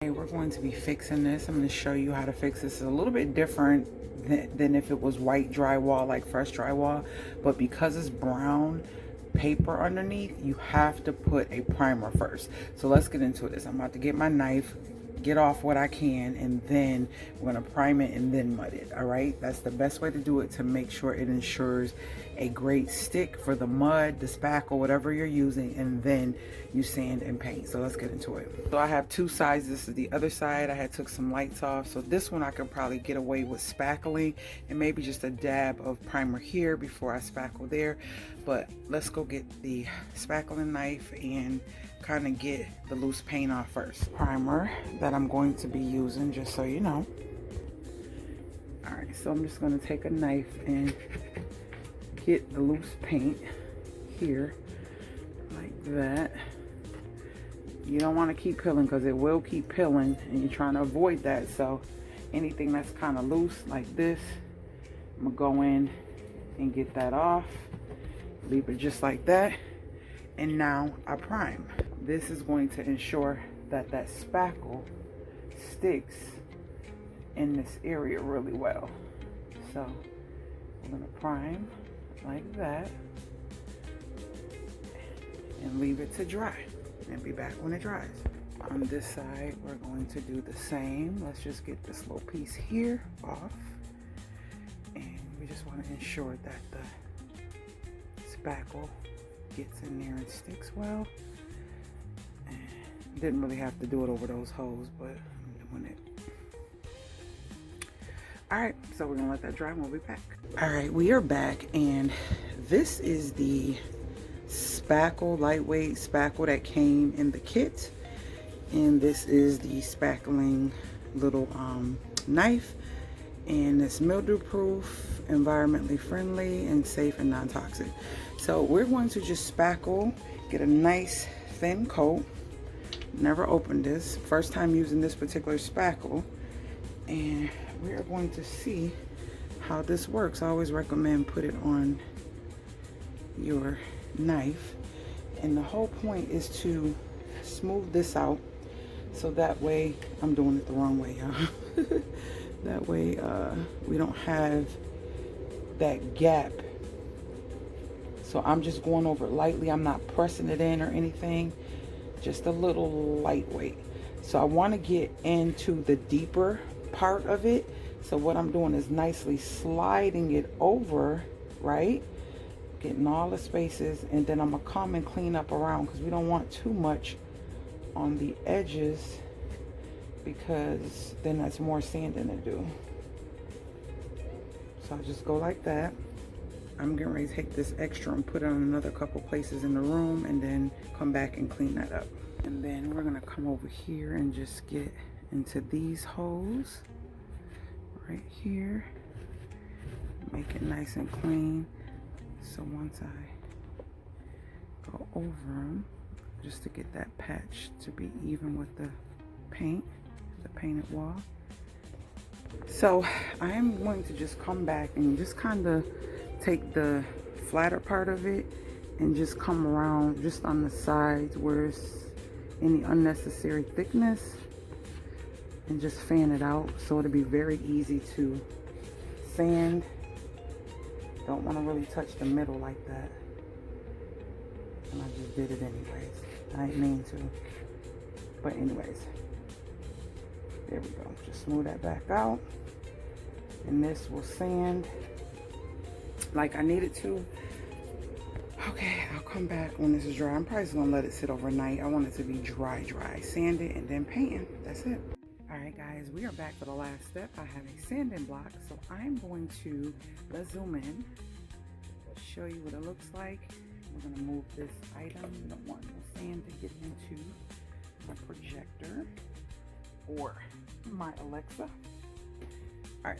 Okay, we're going to be fixing this. I'm going to show you how to fix this. It's a little bit different than if it was white drywall, like fresh drywall, but because it's brown paper underneath, you have to put a primer first. So let's get into this. I'm about to get my knife, get off what I can, and then we're going to prime it and then mud it. All right, that's the best way to do it, to make sure it ensures a great stick for the mud, the spackle, whatever you're using, and then you sand and paint. So let's get into it. So I have two sides. This is the other side. I had took some lights off, so this one I can probably get away with spackling and maybe just a dab of primer here before I spackle there. But let's go get the spackling knife and kind of get the loose paint off first. Primer that I'm going to be using, just so you know. All right, so I'm just going to take a knife and get the loose paint here like that. You don't want to keep peeling because it will keep peeling, and you're trying to avoid that. So anything that's kind of loose like this, I'm gonna go in and get that off, leave it just like that, and now I prime. This is going to ensure that that spackle sticks in this area really well. So we're gonna prime like that and leave it to dry, and be back when it dries. On this side, we're going to do the same. Let's just get this little piece here off, and we just want to ensure that the spackle gets in there and sticks well. And didn't really have to do it over those holes, but I'm doing it. All right, so we're gonna let that dry and we'll be back. All right, we are back, and this is the spackle, lightweight spackle that came in the kit. And this is the spackling little knife, and it's mildew proof, environmentally friendly, and safe and non-toxic. So we're going to just spackle, get a nice thin coat. Never opened this, first time using this particular spackle, and we are going to see how this works. I always recommend put it on your knife, and the whole point is to smooth this out, so that way, I'm doing it the wrong way, y'all. That way we don't have that gap. So I'm just going over it lightly. I'm not pressing it in or anything, just a little lightweight. So I want to get into the deeper part of it. So what I'm doing is nicely sliding it over, right? Getting all the spaces, and then I'm gonna come and clean up around, because we don't want too much on the edges, because then that's more sanding to do. So I just go like that. I'm getting ready to take this extra and put it on another couple places in the room, and then come back and clean that up. And then we're gonna come over here and just get into these holes right here, make it nice and clean. So once I go over them, just to get that patch to be even with the paint, the painted wall. So I am going to just come back and just kind of take the flatter part of it and just come around just on the sides where it's any unnecessary thickness, and just fan it out, so it'll be very easy to sand. Don't want to really touch the middle like that, and I just did it anyways. I didn't mean to, but anyways, there we go. Just smooth that back out, and this will sand like I need it to. Okay, I'll come back when this is dry. I'm probably just gonna let it sit overnight. I want it to be dry, sand it, and then painting. That's it. All right, guys, we are back for the last step. I have a sanding block, so I'm going to, let's zoom in, show you what it looks like. We're gonna move this item. We don't want the sand to get into my projector or my Alexa. All right.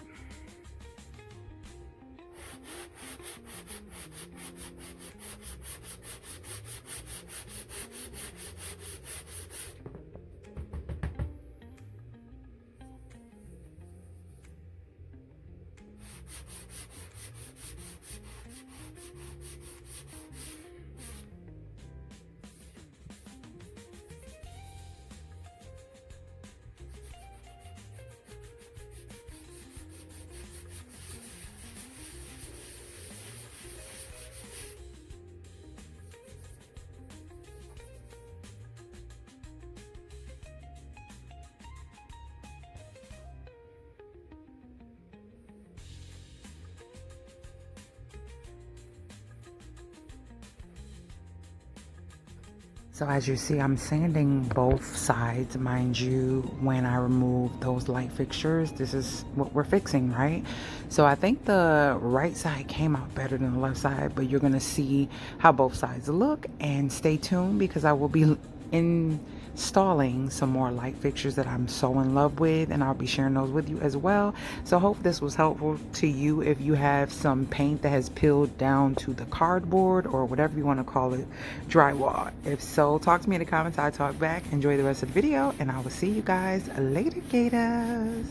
So as you see, I'm sanding both sides, mind you. When I remove those light fixtures, this is what we're fixing, right? So I think the right side came out better than the left side, but you're gonna see how both sides look, and stay tuned because I will be installing some more light fixtures that I'm so in love with, and I'll be sharing those with you as well. So hope this was helpful to you if you have some paint that has peeled down to the cardboard or whatever you want to call it, drywall. If so, talk to me in the comments. I talk back. Enjoy the rest of the video, and I will see you guys later, gators.